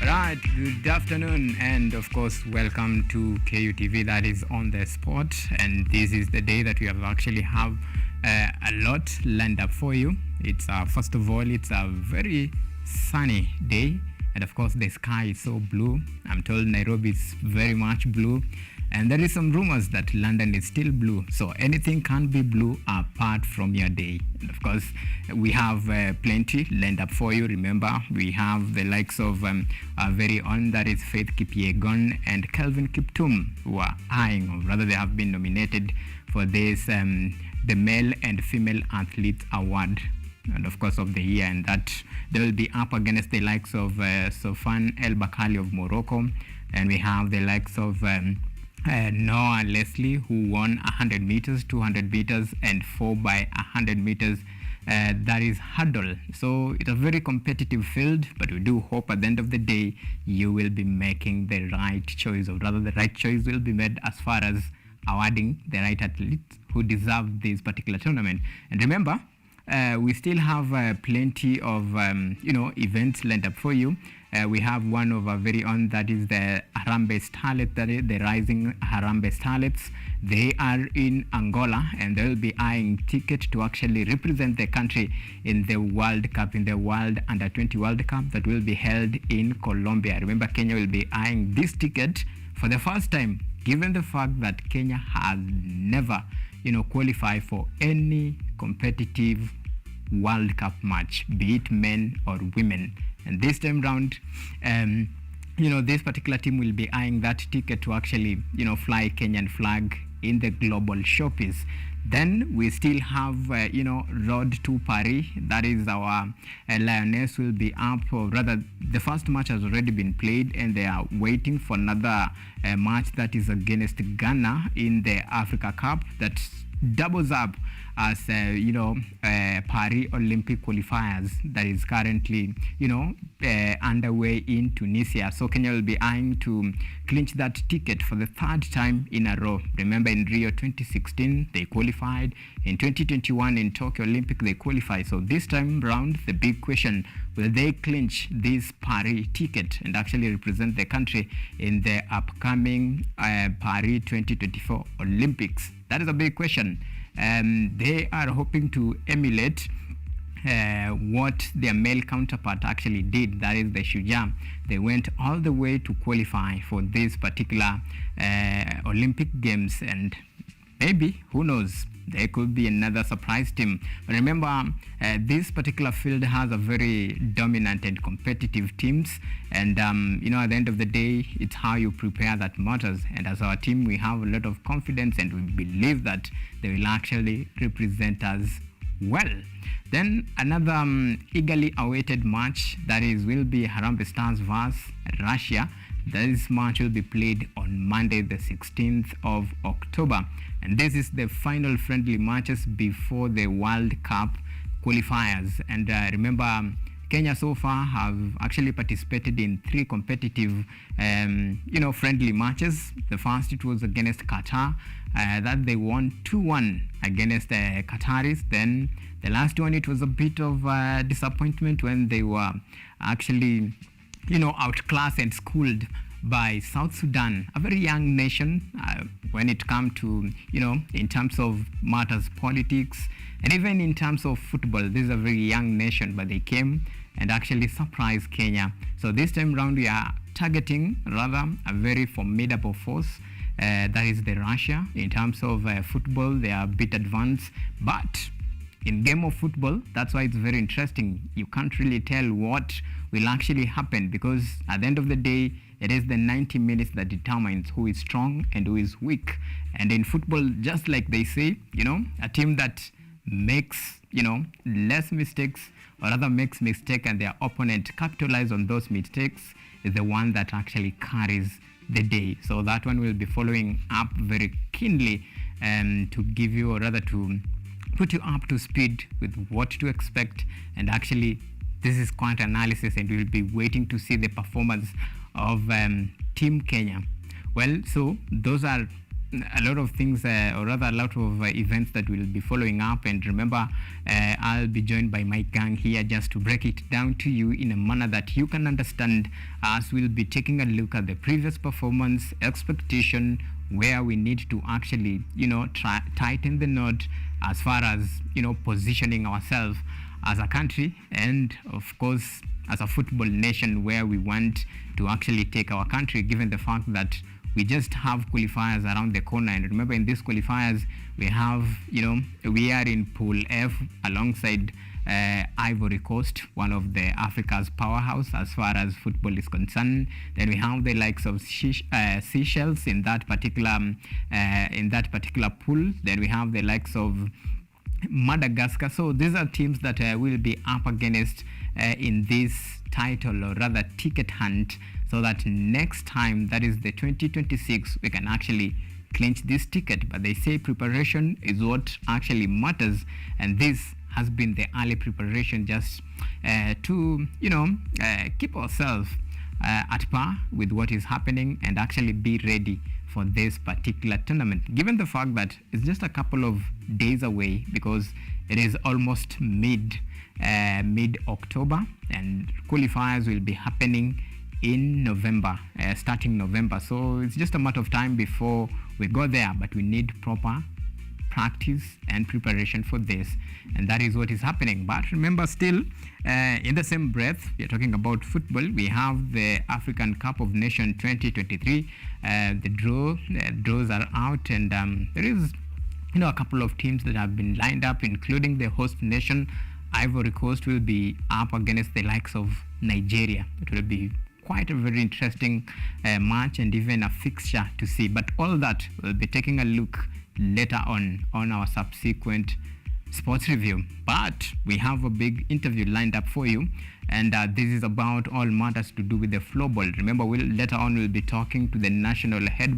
Right, good afternoon, and of course, welcome to KUTV, that is on the spot. And this is the day that we have actually have a lot lined up for you. It's first of all, it's a very sunny day, and of course, the sky is so blue. I'm told Nairobi is very much blue, and there is some rumors that London is still blue. So anything can be blue apart from your day. And of course, we have plenty lined up for you. Remember, we have the likes of our very own, that is Faith Kipyegon and Kelvin Kiptum, who are eyeing, or rather they have been nominated for this, the Male and Female Athlete Award, and of course of the year, and that they will be up against the likes of Sofan El Bakali of Morocco, and we have the likes of Noah Leslie, who won 100 meters, 200 meters, and 4 by 100 meters. That is hurdle. So it's a very competitive field, but we do hope at the end of the day you will be making the right choice, or rather the right choice will be made as far as awarding the right athletes who deserve this particular tournament. And remember, we still have plenty of events lined up for you. We have one of our very own, that is the Harambee Starlets, that is the Rising Harambee Starlets. They are in Angola, and they will be eyeing ticket to actually represent the country in the World Cup, in the World Under-20 World Cup that will be held in Colombia. Remember, Kenya will be eyeing this ticket for the first time, given the fact that Kenya has never, qualified for any competitive World Cup match, be it men or women. And this time round, this particular team will be eyeing that ticket to actually, fly Kenyan flag in the global showpiece. Then we still have, Road to Paris. That is our Lioness will be up, or rather, the first match has already been played, and they are waiting for another match that is against Ghana in the Africa Cup that doubles up as Paris Olympic qualifiers that is currently underway in Tunisia. So Kenya will be eyeing to clinch that ticket for the third time in a row. Remember, in Rio 2016 they qualified, in 2021 in Tokyo Olympic they qualified. So this time round, the big question, will they clinch this Paris ticket and actually represent the country in the upcoming Paris 2024 Olympics? That is a big question. They are hoping to emulate what their male counterpart actually did, that is the Shujaa. They went all the way to qualify for this particular Olympic Games, and maybe, who knows, there could be another surprise team. But remember, this particular field has a very dominant and competitive teams, and at the end of the day, it's how you prepare that matters. And as our team, we have a lot of confidence, and we believe that they will actually represent us well. Then another eagerly awaited match, that is will be Harambee Stars vs Russia. This match will be played on Monday the 16th of October, and this is the final friendly matches before the World Cup qualifiers. And remember, Kenya so far have actually participated in 3 competitive friendly matches. The first, it was against Qatar, that they won 2-1 against the Qataris. Then the last one, it was a bit of disappointment when they were actually outclassed and schooled by South Sudan, a very young nation when it comes to, in terms of matters politics, and even in terms of football. This is a very young nation, but they came and actually surprised Kenya. So this time round, we are targeting rather a very formidable force, that is the Russia. In terms of football, they are a bit advanced, but in game of football, that's why it's very interesting. You can't really tell what will actually happen, because at the end of the day, it is the 90 minutes that determines who is strong and who is weak. And in football, just like they say, a team that makes, less mistakes, or rather makes mistake, and their opponent capitalize on those mistakes, is the one that actually carries the day. So that one will be following up very keenly, to give you, or rather to put you up to speed with what to expect. And actually, this is quite analysis, and we'll be waiting to see the performance of Team Kenya. Well, so those are a lot of things, or rather a lot of events that will be following up. And remember, I'll be joined by my gang here just to break it down to you in a manner that you can understand, as we'll be taking a look at the previous performance, expectation, where we need to actually, tighten the knot as far as, positioning ourselves as a country, and of course as a football nation, where we want to actually take our country, given the fact that we just have qualifiers around the corner. And remember, in these qualifiers we have, we are in Pool F alongside Ivory Coast, one of the Africa's powerhouse as far as football is concerned. Then we have the likes of Seychelles in that particular pool. Then we have the likes of Madagascar. So these are teams that will be up against in this title, or rather ticket hunt, so that next time, that is the 2026, we can actually clinch this ticket. But they say preparation is what actually matters, and this has been the early preparation, just to keep ourselves at par with what is happening and actually be ready for this particular tournament, given the fact that it's just a couple of days away, because it is almost mid October, and qualifiers will be happening in November, starting November. So it's just a matter of time before we go there, but we need proper practice and preparation for this, and that is what is happening. But remember, still in the same breath, we are talking about football. We have the African Cup of Nations 2023. The draws are out, and there is a couple of teams that have been lined up, including the host nation Ivory Coast will be up against the likes of Nigeria. It will be quite a very interesting match, and even a fixture to see. But all that we'll be taking a look later on our subsequent sports review. But we have a big interview lined up for you, and this is about all matters to do with the floorball. Remember, later on we'll be talking to the national head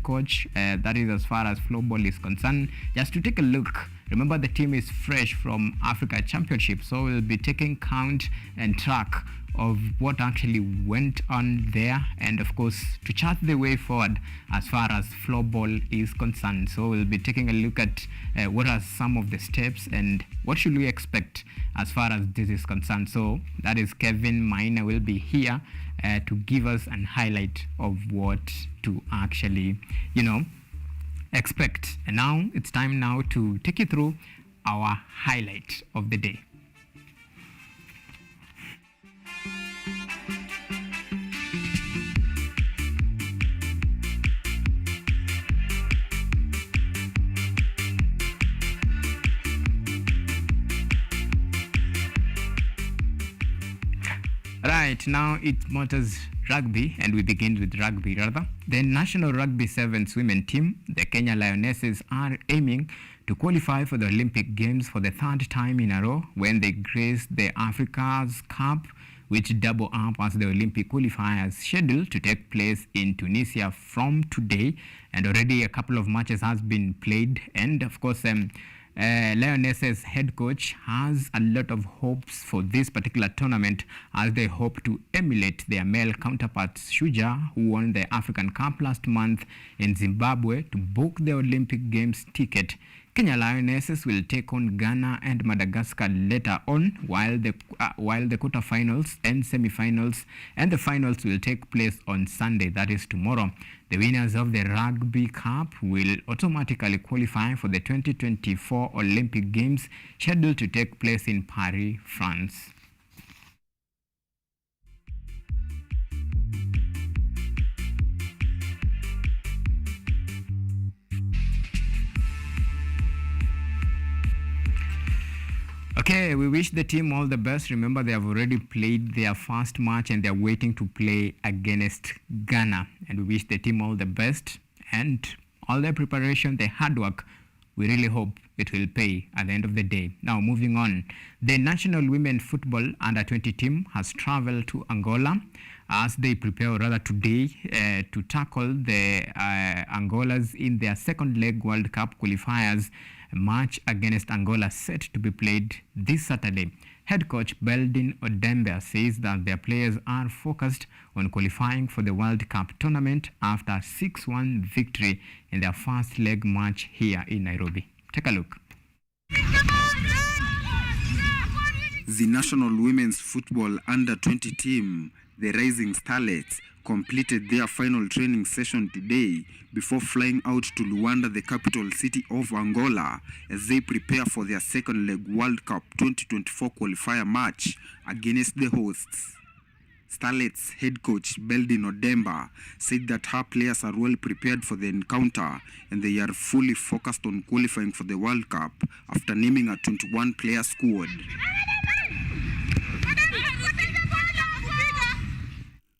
coach, that is as far as floorball is concerned, just to take a look. Remember, the team is fresh from Africa Championship, so we'll be taking count and track of what actually went on there, and of course to chart the way forward as far as floorball is concerned. So we'll be taking a look at what are some of the steps and what should we expect as far as this is concerned. So that is Kevin Maina will be here to give us an highlight of what to actually expect. And now it's time now to take you through our highlight of the day. Right, now it matters rugby, and we begin with rugby rather. The National Rugby Sevens women team, the Kenya Lionesses, are aiming to qualify for the Olympic Games for the third time in a row when they grace the Africa's Cup, which double up as the Olympic qualifiers scheduled to take place in Tunisia from today. And already a couple of matches has been played, and of course Lionesses head coach has a lot of hopes for this particular tournament, as they hope to emulate their male counterparts Shujaa, who won the African Cup last month in Zimbabwe, to book the Olympic Games ticket. Kenya Lionesses will take on Ghana and Madagascar later on, while the quarterfinals and semifinals and the finals will take place on Sunday, that is tomorrow. The winners of the Rugby Cup will automatically qualify for the 2024 Olympic Games, scheduled to take place in Paris, France. Okay, we wish the team all the best. Remember, they have already played their first match and they're waiting to play against Ghana. And we wish the team all the best and all their preparation, their hard work. We really hope it will pay at the end of the day. Now, moving on, the national women football under-20 team has traveled to Angola as they prepare, or rather today, to tackle the Angolas in their second leg World Cup qualifiers match against Angola, set to be played this Saturday. Head coach Beldin Odemba says that their players are focused on qualifying for the World Cup tournament after a 6-1 victory in their first leg match here in Nairobi. Take a look. The national women's football under-20 team, the Rising Starlets, completed their final training session today before flying out to Luanda, the capital city of Angola, as they prepare for their second leg World Cup 2024 qualifier match against the hosts. Starlets head coach Beldin Odemba said that her players are well prepared for the encounter and they are fully focused on qualifying for the World Cup after naming a 21-player squad.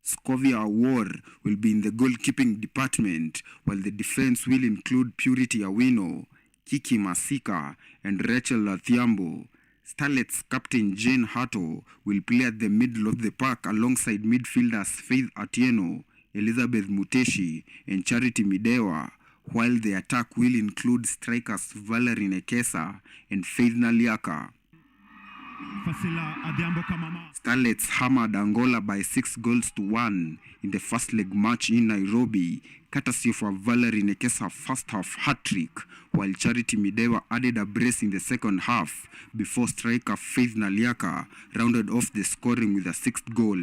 Scovia Awar will be in the goalkeeping department, while the defense will include Purity Awino, Kiki Masika, and Rachel Lathiambo. Starlets captain Jane Hato will play at the middle of the park alongside midfielders Faith Atieno, Elizabeth Muteshi, and Charity Midewa, while the attack will include strikers Valerie Nekesa and Faith Naliaka. Starlets hammered Angola by 6-1 in the first leg match in Nairobi, courtesy of a Valerie Nekesa first half hat-trick, while Charity Midewa added a brace in the second half before striker Faith Naliaka rounded off the scoring with a 6th goal.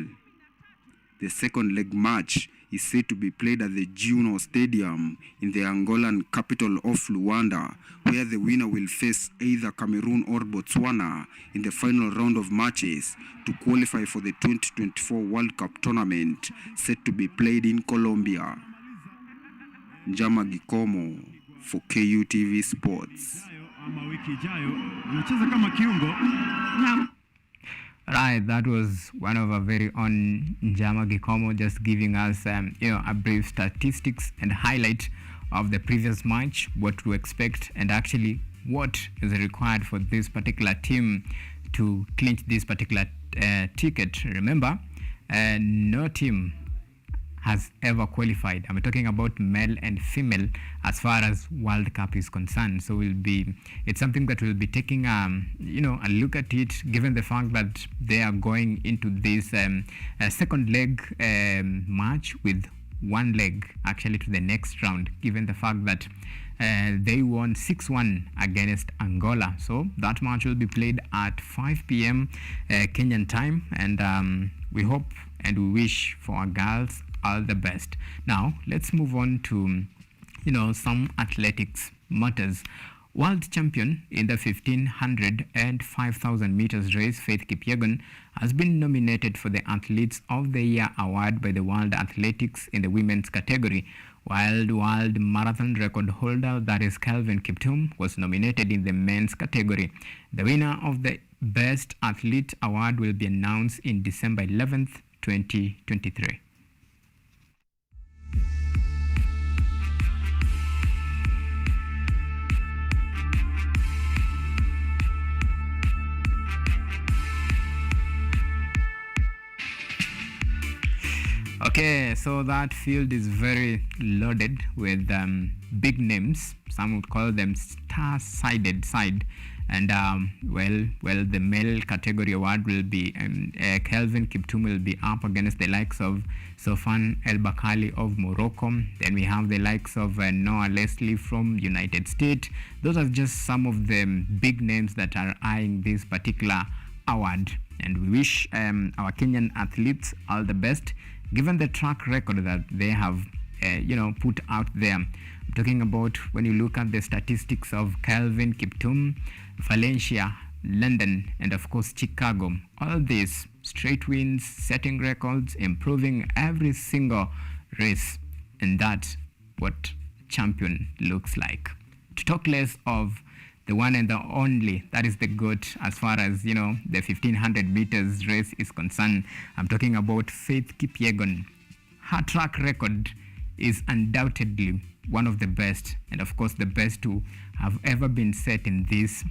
The second leg match is said to be played at the Juno Stadium in the Angolan capital of Luanda, where the winner will face either Cameroon or Botswana in the final round of matches to qualify for the 2024 World Cup tournament set to be played in Colombia. Njama Gikomo for KUTV Sports. Right, that was one of our very own Njama Gikomo, just giving us a brief statistics and highlight of the previous match, what to expect, and actually what is required for this particular team to clinch this particular ticket. Remember, no team has ever qualified. I'm talking about male and female as far as World Cup is concerned. So it's something that we'll be taking a look at it, given the fact that they are going into this second leg match with one leg actually to the next round, given the fact that they won 6-1 against Angola. So that match will be played at 5 p.m. Kenyan time, and we hope and we wish for our girls all the best. Now let's move on to some athletics matters. World champion in the 1500 and 5000 meters race, Faith Kipyegon, has been nominated for the Athletes of the Year award by the World Athletics in the women's category, while the world marathon record holder, that is Kelvin Kiptum, was nominated in the men's category. The winner of the Best Athlete award will be announced in December 11th, 2023. Okay, so that field is very loaded with big names. Some would call them star-sided side. And the male category award will be Kelvin Kiptum will be up against the likes of Sofan El Bakali of Morocco. Then we have the likes of Noah Leslie from United States. Those are just some of the big names that are eyeing this particular award. And we wish our Kenyan athletes all the best, given the track record that they have put out there. I'm talking about when you look at the statistics of Kelvin Kiptum, Valencia, London, and of course Chicago. All these straight wins, setting records, improving every single race, and that's what champion looks like. To talk less of the one and the only, that is the GOAT as far as the 1500 meters race is concerned. I'm talking about Faith Kipyegon. Her track record is undoubtedly one of the best, and of course the best to have ever been set in this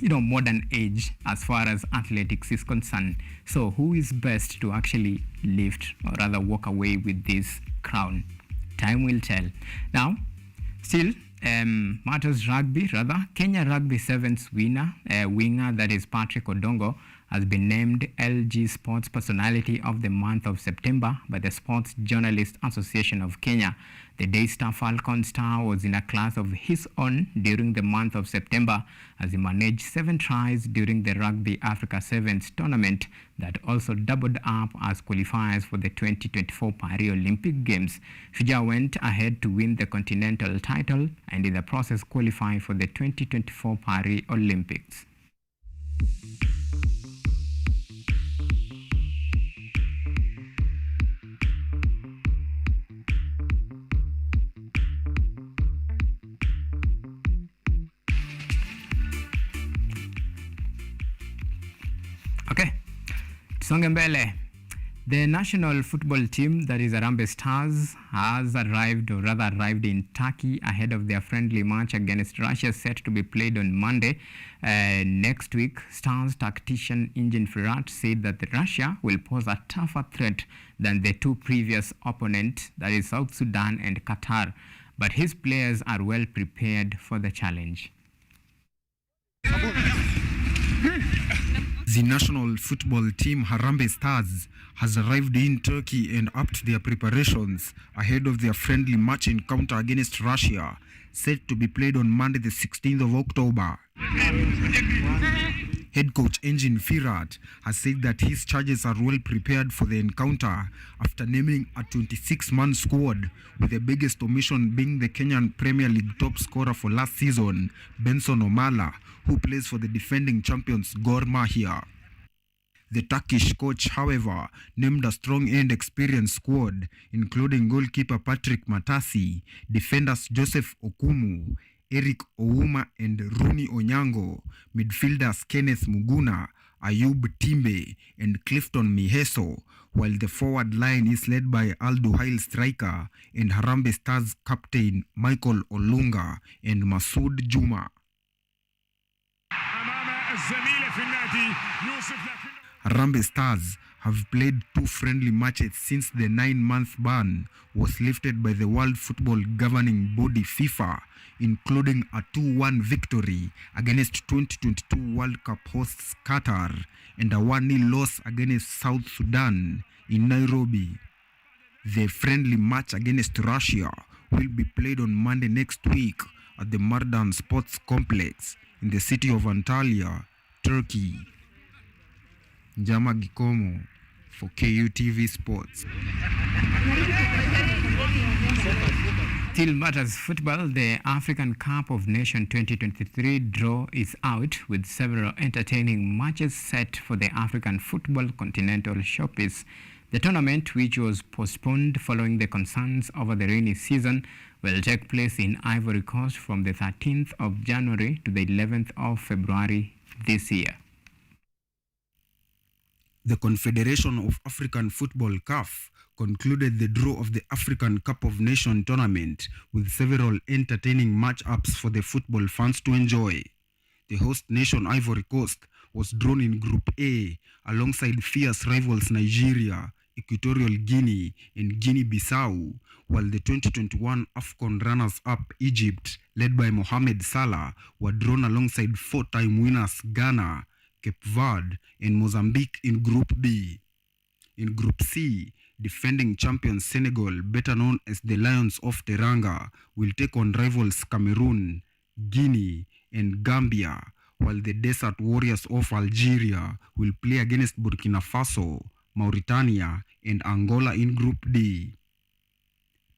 modern age as far as athletics is concerned. So who is best to actually lift or rather walk away with this crown? Time will tell. Now, still matters rugby, rather. Kenya Rugby Sevens winger, that is Patrick Odongo, has been named LG Sports Personality of the month of September by the Sports Journalists Association of Kenya. The Daystar Falcon star was in a class of his own during the month of September as he managed 7 tries during the Rugby Africa Sevens tournament that also doubled up as qualifiers for the 2024 Paris Olympic Games. Shujaa went ahead to win the continental title and in the process qualify for the 2024 Paris Olympics. Okay, songe mbele. The national football team, that is Harambee Stars, has arrived in Turkey ahead of their friendly match against Russia set to be played on Monday next week. Stars tactician Engin Firat said that Russia will pose a tougher threat than the 2 previous opponents, that is South Sudan and Qatar, but his players are well prepared for the challenge. The national football team Harambee Stars has arrived in Turkey and upped their preparations ahead of their friendly match encounter against Russia, set to be played on Monday the 16th of October. Head coach Engin Firat has said that his charges are well prepared for the encounter after naming a 26-man squad, with the biggest omission being the Kenyan Premier League top scorer for last season, Benson Omala, who plays for the defending champions Gor Mahia. The Turkish coach, however, named a strong and experienced squad, including goalkeeper Patrick Matasi, defenders Joseph Okumu, Eric Ouma and Rooney Onyango, midfielders Kenneth Muguna, Ayub Timbe and Clifton Miheso, while the forward line is led by Al Duhail striker and Harambee Stars captain Michael Olunga and Masoud Juma. Harambee Stars have played 2 friendly matches since the 9-month ban was lifted by the World Football Governing Body FIFA, including a 2-1 victory against 2022 World Cup hosts Qatar and a 1-0 loss against South Sudan in Nairobi. The friendly match against Russia will be played on Monday next week at the Mardan Sports Complex in the city of Antalya, Turkey. Jama Gikomo for KUTV Sports. Still matters football. The African Cup of Nations 2023 draw is out, with several entertaining matches set for the African Football Continental Showpiece. The tournament, which was postponed following the concerns over the rainy season, will take place in Ivory Coast from the 13th of January to the 11th of February this year. The Confederation of African Football (CAF) concluded the draw of the African Cup of Nations tournament with several entertaining match-ups for the football fans to enjoy. The host nation Ivory Coast was drawn in Group A alongside fierce rivals Nigeria, Equatorial Guinea and Guinea-Bissau, while the 2021 AFCON runners-up Egypt, led by Mohamed Salah, were drawn alongside 4-time winners Ghana, Cape Verde and Mozambique in Group B. In Group C, defending champions Senegal, better known as the Lions of Teranga, will take on rivals Cameroon, Guinea and Gambia, while the Desert Warriors of Algeria will play against Burkina Faso, Mauritania and Angola in Group D.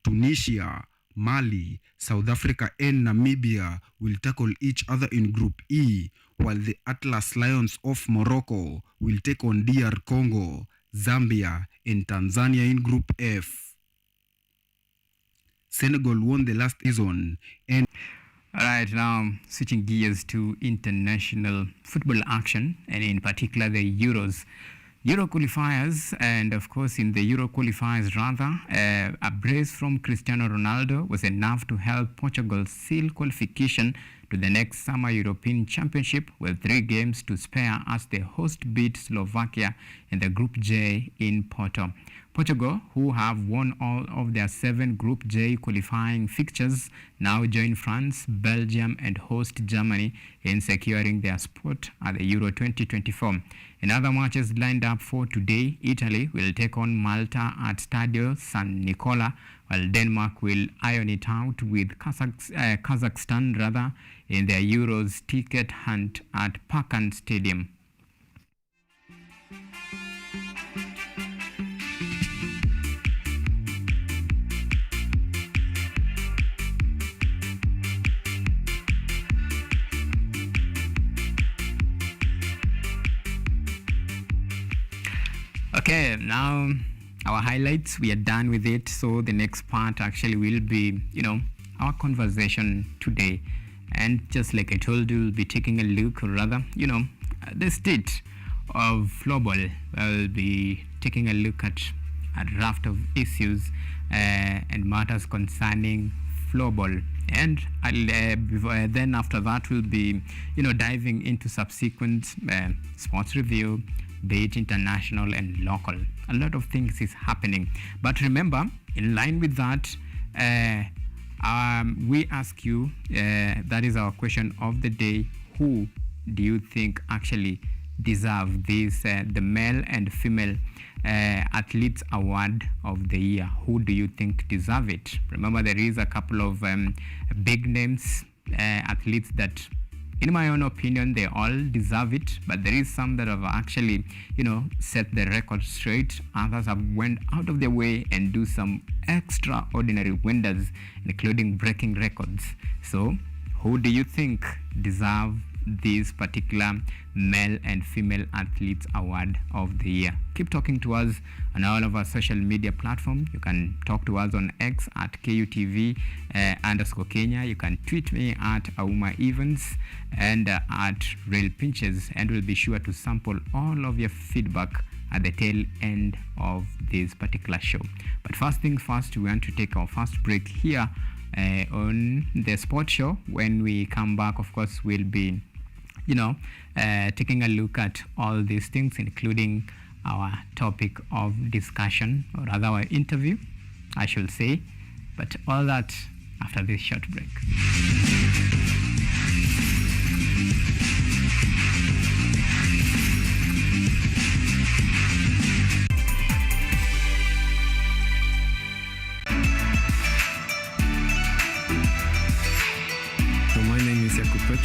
Tunisia, Mali, South Africa and Namibia will tackle each other in Group E, while the Atlas Lions of Morocco will take on DR Congo, Zambia and Tanzania in Group F. Senegal won the last season and... Alright, now switching gears to international football action, and in particular the Euros. Euro qualifiers, and of course in the Euro qualifiers rather, a brace from Cristiano Ronaldo was enough to help Portugal seal qualification to the next Summer European Championship with 3 games to spare as the host beat Slovakia in the Group J in Porto. Portugal, who have won all of their 7 Group J qualifying fixtures, now join France, Belgium and host Germany in securing their spot at the Euro 2024. In other matches lined up for today, Italy will take on Malta at Stadio San Nicola, while Denmark will iron it out with Kazakhstan in their Euros ticket hunt at Parken Stadium. Okay, now our highlights, we are done with it. So the next part actually will be, our conversation today. And just like I told you, we'll be taking a look, or rather, the state of floorball. We'll be taking a look at a raft of issues and matters concerning floorball. And then after that, we'll be, diving into subsequent sports review, be it international and local. A lot of things is happening. But remember, in line with that, we ask you, that is our question of the day, who do you think actually deserve this, the male and female athletes award of the year? Who do you think deserve it? Remember, there is a couple of big names, athletes that, in my own opinion, they all deserve it, but there is some that have actually, set the record straight. Others have went out of their way and do some extraordinary wonders, including breaking records. So, who do you think deserve this particular male and female athletes award of the year? Keep talking to us on all of our social media platforms. You can talk to us on X at KUTV_Kenya. You can tweet me at AUMA Events and at Real PINCHEZ, and we'll be sure to sample all of your feedback at the tail end of this particular show. But first things first, we want to take our first break here on the sports show. When we come back, of course, we'll be taking a look at all these things, including our topic of discussion, or rather our interview, I should say. But all that after this short break.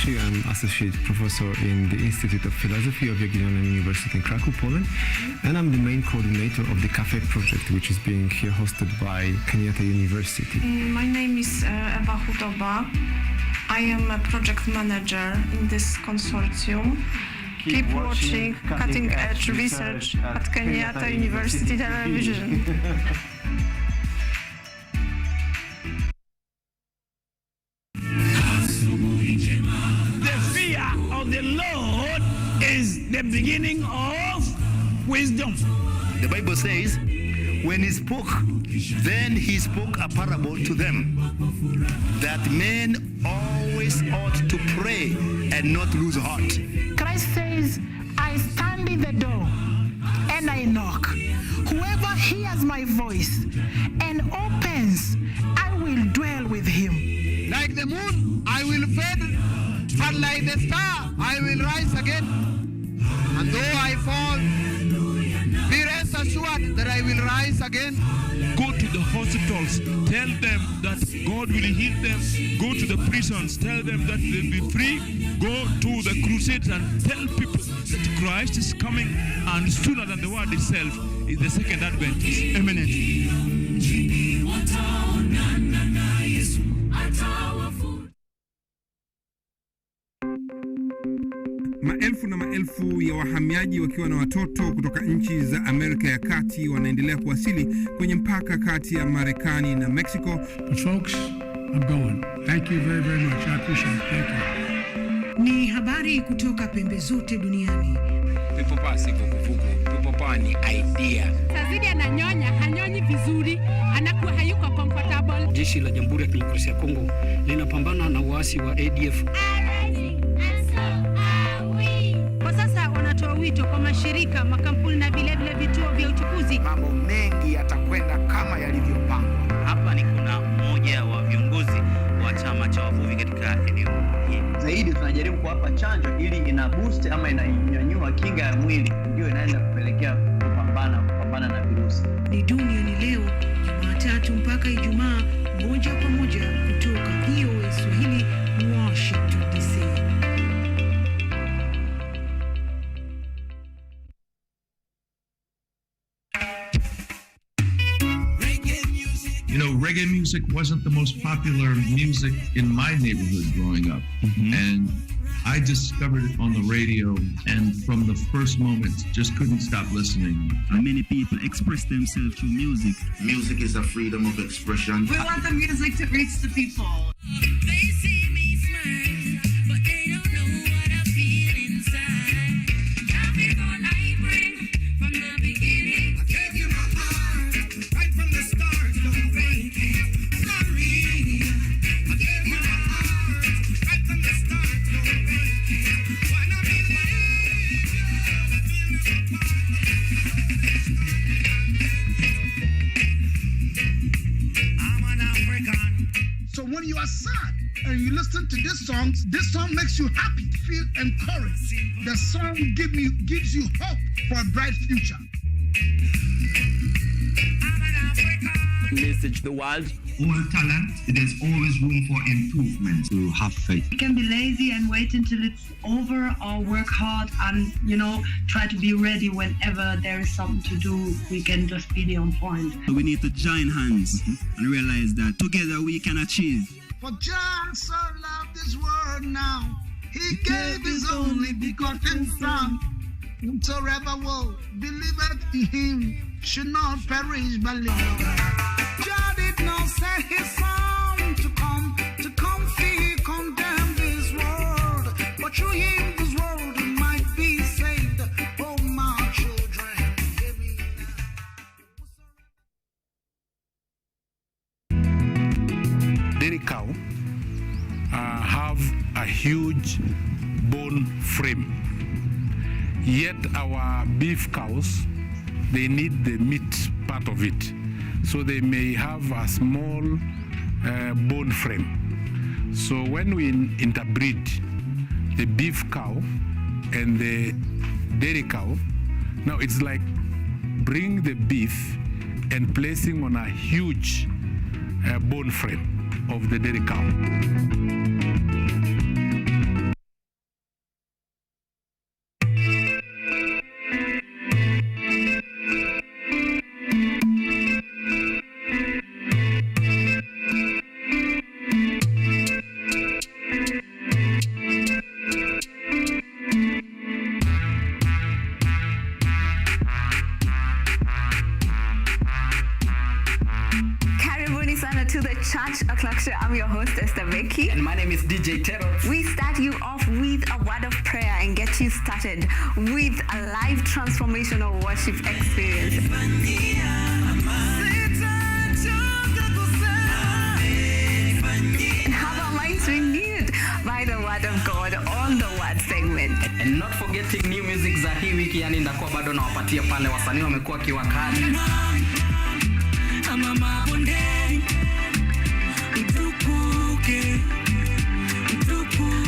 I'm Associate Professor in the Institute of Philosophy of Jagiellonian University in Krakow, Poland, and I'm the main coordinator of the Cafe project, which is being here hosted by Kenyatta University. My name is Ewa Hudoba. I am a project manager in this consortium. Keep watching cutting edge research at Kenyatta University Television. The Lord is the beginning of wisdom. The Bible says, when he spoke, then he spoke a parable to them, that men always ought to pray and not lose heart. Christ says, I stand in the door and I knock. Whoever hears my voice and opens, I will dwell with him. Like the moon, I will fade. And like the star, I will rise again. And though I fall, be rest assured that I will rise again. Go to the hospitals, tell them that God will heal them. Go to the prisons, tell them that they'll be free. Go to the crusades and tell people that Christ is coming, and sooner than the word itself is the second advent is imminent. Maelfu na maelfu ya wahamiaji wakiwa na watoto kutoka nchi za Amerika ya Kati wanaendelea kuwasili kwenye mpaka kati ya Marekani na Mexico. The folks, I'm going. Thank you very, very much. I appreciate it. Thank you. Ni habari kutoka pembe zote duniani. People power si vuguvugu. People power ni idea. Tazidi ananyonya, hanyonyi vizuri, anakuwa hayuko comfortable. Jeshi la Jamhuri ya Kidemokrasia ya Kongo linapambana na waasi wa ADF. Kwa sasa wanatoa wito kwa mashirika, makampuni na vile vituo vya uchukuzi. Mambo mengi yatakwenda kama yalivyopangwa. Hapa ni kuna mmoja wa viongozi wa chama cha wavuvi katika eneo hili. Zaidi tunajaribu kuwapa chanjo ili ina boost ama inanyanyua kinga ya mwili, ndio inaenda kupelekea kupambana na virusi. Ni Duniani Leo, Jumatatu mpaka Ijumaa, moja kwa moja kutoka VOA Swahili, Washington DC. You know, reggae music wasn't the most popular music in my neighborhood growing up. And I discovered it on the radio, and from the first moment, just couldn't stop listening. Many people express themselves through music. Music is a freedom of expression. We want the music to reach the people. They see me smile, but they don't know what I feel inside. Traffic on I bring from the beginning. I gave you my heart right from the start. Don't break it, sorry. I gave you my heart right from the start. Don't break it. Wanna be my I'm an African. So when you are sad and you listen to this song makes you happy, feel encouraged. The song gives you hope for a bright future. I'm an African. Message to the world. All talent, there's always room for improvement. To have faith. We can be lazy and wait until it's over, or work hard and, try to be ready whenever there is something to do. We can just be on point. We need to join hands and realize that together we can achieve. For John so loved this world now, he gave his only begotten Son. Whosoever will believe in him should not perish but live. God did not send his Son to come free, condemn this world, but through him this world might be saved. Oh my children, give me Dairy cow have a huge bone frame. Yet our beef cows, they need the meat part of it. So they may have a small bone frame. So when we interbreed the beef cow and the dairy cow, now it's like bring the beef and placing on a huge bone frame of the dairy cow. I'm your host, Esther Becky. And my name is DJ Tero. We start you off with a word of prayer and get you started with a live transformational worship experience. And have our minds renewed by the word of God on the word segment. And not forgetting new music za hii wiki, yani ndakuwa bado nawapatia pale wasanii wamekuwa kiwakali.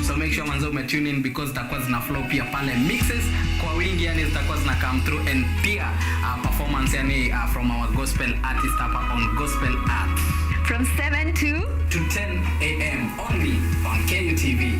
So make sure manzo tune in because zitakuwa zina flow pia pale mixes kwa wingi, yani zitakuwa zina come through, and pia performance yani from our gospel artist hapa on Gospel Art from 7 to 10 a.m. only on KUTV.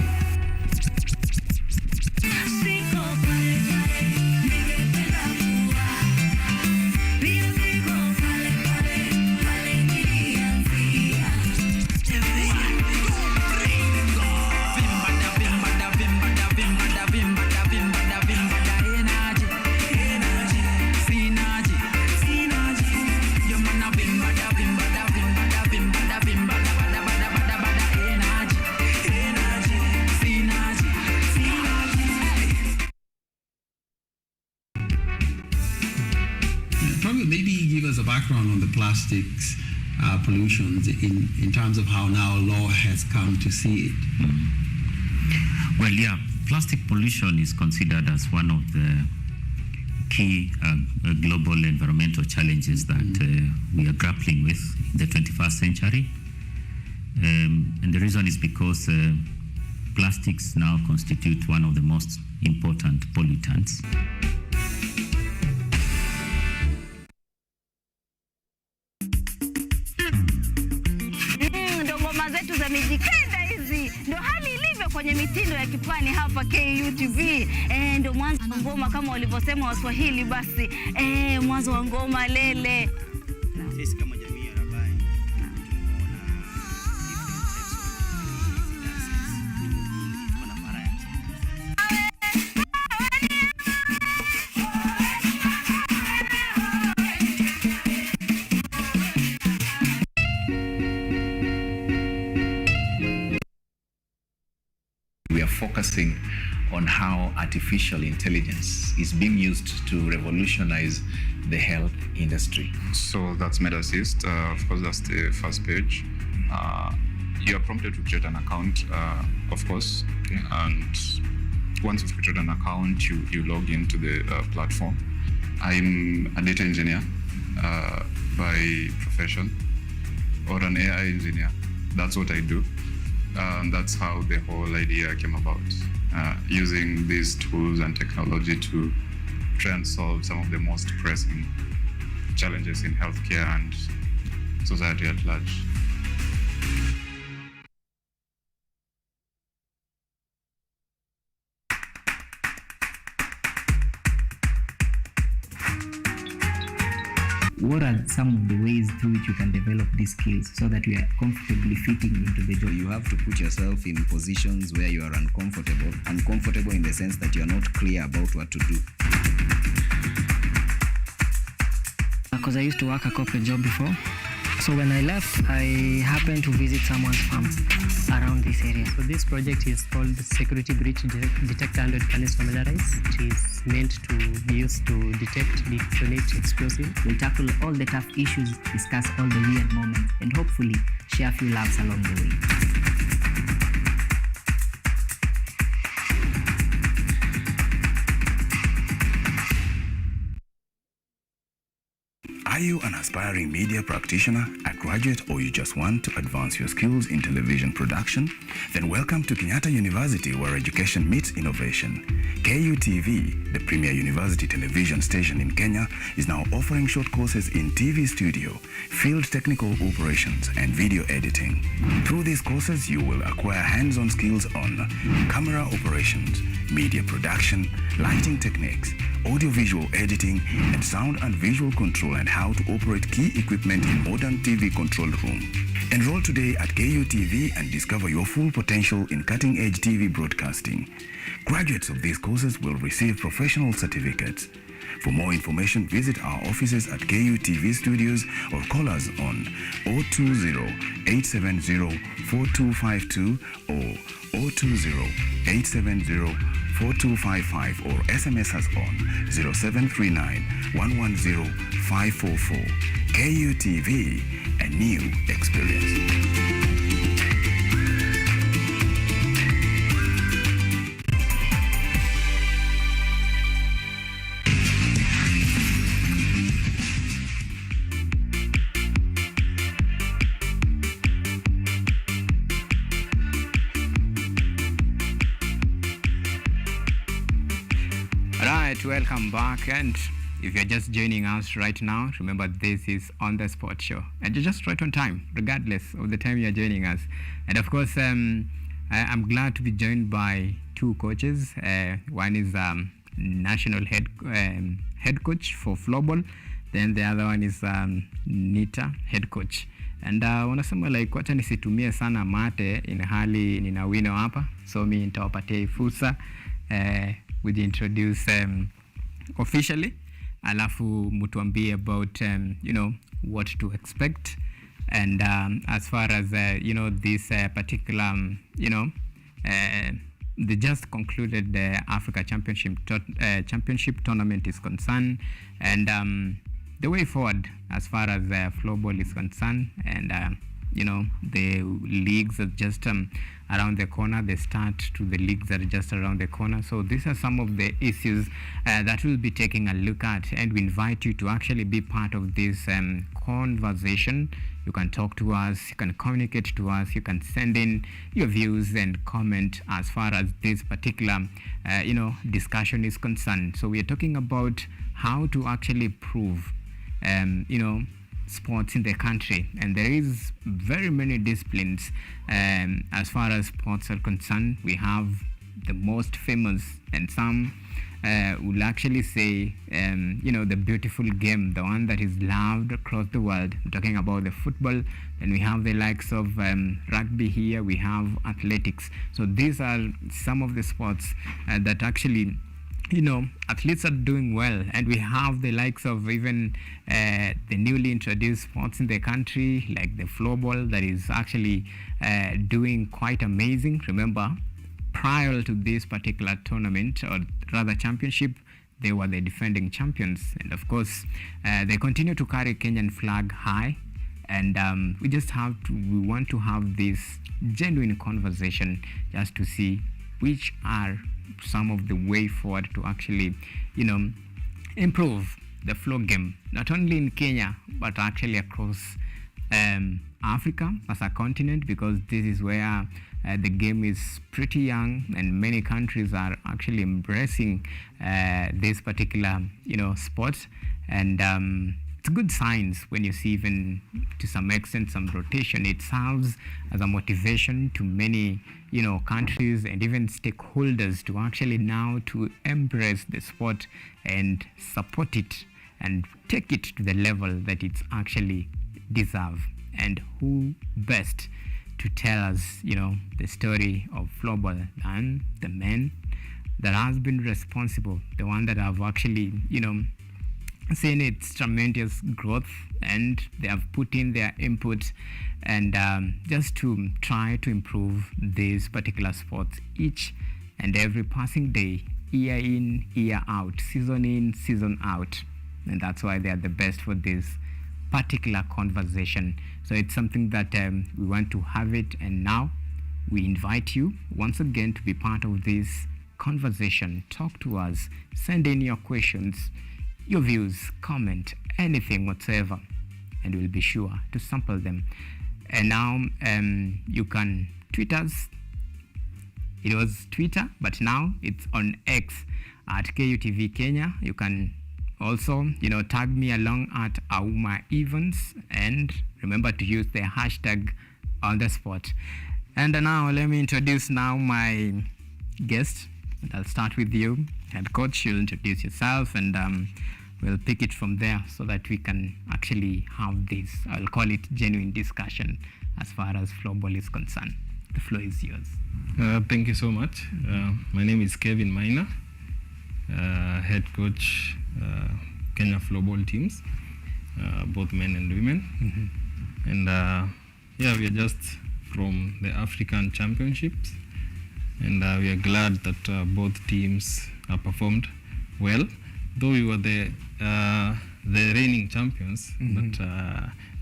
a background on the plastics pollutions in terms of how now law has come to see it? Well, yeah, plastic pollution is considered as one of the key global environmental challenges that we are grappling with in the 21st century. And the reason is because plastics now constitute one of the most important pollutants. Ndo ngoma zetu za mijikenda hizi, ndo hali ilivyo kwenye mitindo ya kipwani hapa KUTV. Ndo mwanzo wa ngoma kama walivyosema Waswahili, basi mwanzo wa ngoma lele. Sisi kama jamii ya Rabai we are focusing on how artificial intelligence is being used to revolutionize the health industry. So that's MedAssist. Of course, that's the first page. You are prompted to create an account, of course. Okay. And once you've created an account, you log into the platform. I'm a data engineer by profession, or an AI engineer. That's what I do. That's how the whole idea came about, using these tools and technology to try and solve some of the most pressing challenges in healthcare and society at large. What are some of the ways through which you can develop these skills so that you are comfortably fitting into the job? You have to put yourself in positions where you are uncomfortable in the sense that you are not clear about what to do. Because I used to work a corporate job before. So when I left, I happened to visit someone's farm around this area. So this project is called Security Breach Detector and Readiness Familiarize. It is meant to be used to detect, detonate explosive. We'll tackle all the tough issues, discuss all the weird moments, and hopefully share a few laughs along the way. Are you an aspiring media practitioner, a graduate, or you just want to advance your skills in television production? Then welcome to Kenyatta University, where education meets innovation. KUTV, the premier university television station in Kenya, is now offering short courses in TV studio, field technical operations, and video editing. Through these courses, you will acquire hands-on skills on camera operations, media production, lighting techniques, audiovisual editing, and sound and visual control, and how to operate key equipment in modern TV control room. Enroll today at KUTV and discover your full potential in cutting-edge TV broadcasting. Graduates of these courses will receive professional certificates. For more information, visit our offices at KUTV Studios or call us on 020-870-4252 or 020-870-4255 or SMS us on 0739-110-544. KUTV, a new experience. Welcome back, and if you're just joining us right now, remember this is On The Spot Show, and you're just right on time regardless of the time you're joining us. And of course, I'm glad to be joined by two coaches. One is national head coach for floorball, then the other one is Nita, head coach. And wanasema like wacha nisitumie sana mate in hali nina wino hapa, so mi nitawapatia fursa would introduce officially, alafu mutuambie about what to expect, and as far as this particular the just concluded Africa Championship tournament is concerned, and the way forward as far as floorball is concerned, and the leagues are just around the corner. The start to the leagues are just around the corner. So these are some of the issues that we'll be taking a look at, and we invite you to actually be part of this conversation. You can talk to us, you can communicate to us, you can send in your views and comment as far as this particular discussion is concerned. So we are talking about how to actually prove sports in the country, and there is very many disciplines as far as sports are concerned. We have the most famous, and some will actually say the beautiful game, the one that is loved across the world. I'm talking about the football. Then we have the likes of rugby here, we have athletics. So these are some of the sports that actually athletes are doing well, and we have the likes of even the newly introduced sports in the country, like the floorball, that is actually doing quite amazing. Remember, prior to this particular tournament, or rather championship, they were the defending champions, and of course they continue to carry Kenyan flag high, and we want to have this genuine conversation just to see which are some of the way forward to actually improve the floor game, not only in Kenya but actually across Africa as a continent, because this is where the game is pretty young, and many countries are actually embracing this particular sport, and it's good signs when you see even to some extent some rotation. It serves as a motivation to many countries and even stakeholders to actually now to embrace the sport and support it and take it to the level that it's actually deserve. And who best to tell us the story of floorball than the men that has been responsible, the one that have actually seen its tremendous growth, and they have put in their input and just to try to improve this particular sport each and every passing day, year in, year out, season in, season out. And that's why they are the best for this particular conversation. So it's something that we want to have it, and now we invite you once again to be part of this conversation. Talk to us, send in your questions, your views, comment, anything whatsoever, and we'll be sure to sample them. And now you can tweet us. It was Twitter, but now it's on X at KUTV Kenya. You can also tag me along at AUMA events, and remember to use the hashtag on the spot. And now let me introduce now my guest. And I'll start with you, head coach. You'll introduce yourself, and we'll pick it from there so that we can actually have this, I'll call it, genuine discussion as far as floorball is concerned. The floor is yours. Thank you so much. My name is Kevin Maina, head coach Kenya floorball teams, both men and women. Mm-hmm. And we are just from the African Championships, and we are glad that both teams performed well, though we were the reigning champions. Mm-hmm. But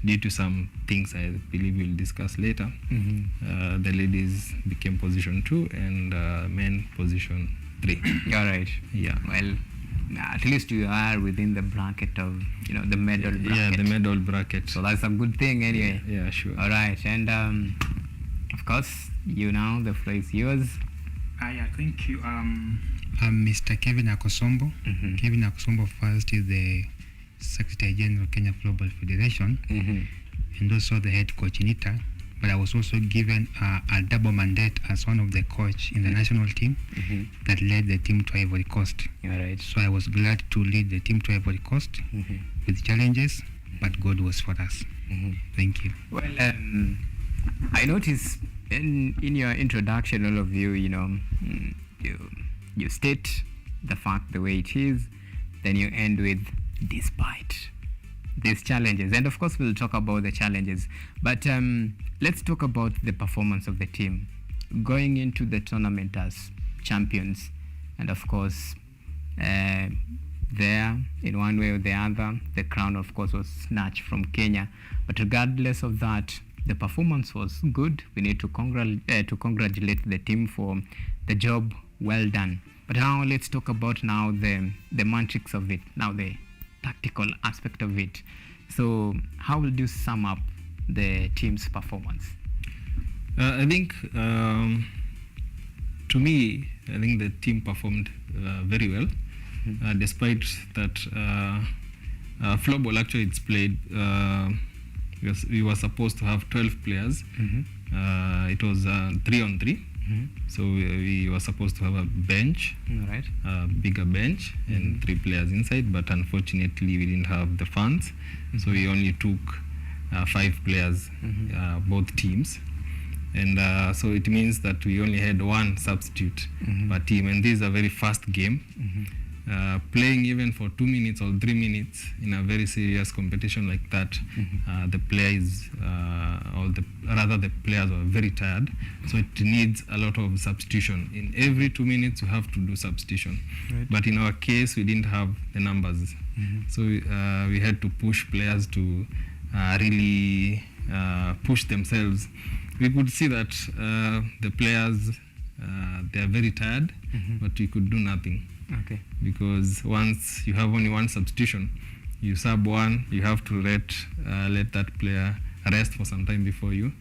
due to some things I believe we'll discuss later, mm-hmm. The ladies became position 2 and men position 3. All right. Yeah. Well, at least you are within the bracket of the medal bracket. Yeah, the medal bracket. So that's a good thing anyway. Yeah, sure. All right, and of course the floor is yours. Thank you. I'm Mr. Kevin Akosombo. Mm-hmm. Kevin Akosombo first is the Secretary General Kenya Floorball Federation, mm-hmm. and also the head coach in ITA. But I was also given a double mandate as one of the coach in the national team, mm-hmm. that led the team to Ivory Coast. All right. So I was glad to lead the team to Ivory Coast, mm-hmm. with challenges, but God was for us. Mm-hmm. Thank you. Well, I noticed in your introduction, all of you, you state the fact the way it is, then you end with despite these challenges, and of course we'll talk about the challenges, but let's talk about the performance of the team going into the tournament as champions, and of course there in one way or the other. The crown, of course, was snatched from Kenya. But regardless of that, the performance was good. We need to congratulate the team for the job well done. But now let's talk about now the matrix of it, now the tactical aspect of it. So how will you sum up the team's performance? I think, to me, I think the team performed very well, despite that floorball actually it's played. We were supposed to have 12 players. It was 3-on-3. So we were supposed to have a bench, a bigger bench, and 3 players inside. But unfortunately, we didn't have the funds, so we only took 5 players, both teams. And so it means that we only had 1 substitute per team, and this is a very fast game. Playing even for 2 minutes or 3 minutes in a very serious competition like that, the players, the players were very tired. So it needs a lot of substitution. In every 2 minutes, you have to do substitution. But in our case, we didn't have the numbers. So we had to push players to really push themselves. We could see that the players, they are very tired, but we could do nothing. Okay. Because once you have only 1 substitution, you sub 1, you have to let that player rest for some time before you